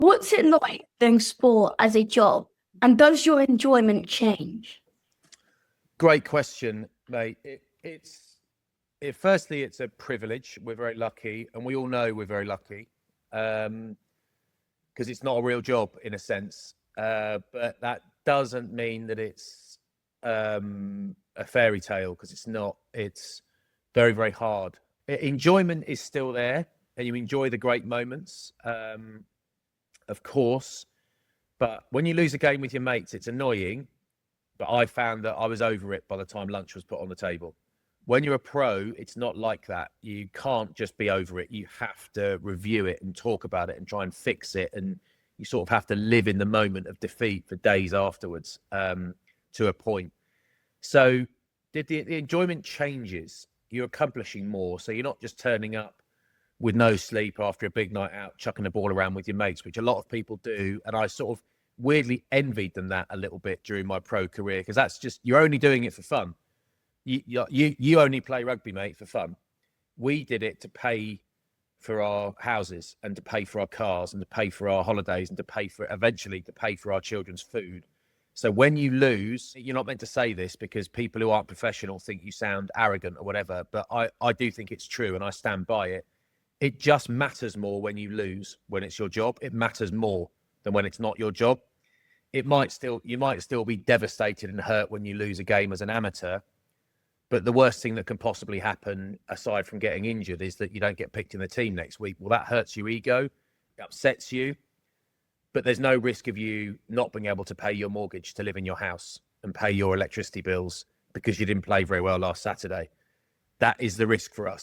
What's it like doing sport as a job? And does your enjoyment change? Great question, mate. Firstly, it's a privilege. We're very lucky, and we all know we're very lucky because it's not a real job in a sense. But that doesn't mean that it's a fairy tale, because it's not. It's very, very hard. Enjoyment is still there, and you enjoy the great moments, of course. But when you lose a game with your mates, it's annoying. But I found that I was over it by the time lunch was put on the table. When you're a pro, it's not like that. You can't just be over it. You have to review it and talk about it and try and fix it. And you sort of have to live in the moment of defeat for days afterwards, to a point. So the enjoyment changes. You're accomplishing more. So you're not just turning up with no sleep after a big night out, chucking the ball around with your mates, which a lot of people do. And I sort of weirdly envied them that a little bit during my pro career, because that's just, you're only doing it for fun. You only play rugby, mate, for fun. We did it to pay for our houses and to pay for our cars and to pay for our holidays and to pay for, eventually, to pay for our children's food. So when you lose, you're not meant to say this because people who aren't professional think you sound arrogant or whatever, but I do think it's true and I stand by it. It just matters more when you lose, when it's your job. It matters more than when it's not your job. You might still be devastated and hurt when you lose a game as an amateur. But the worst thing that can possibly happen, aside from getting injured, is that you don't get picked in the team next week. Well, that hurts your ego, it upsets you. But there's no risk of you not being able to pay your mortgage to live in your house and pay your electricity bills because you didn't play very well last Saturday. That is the risk for us.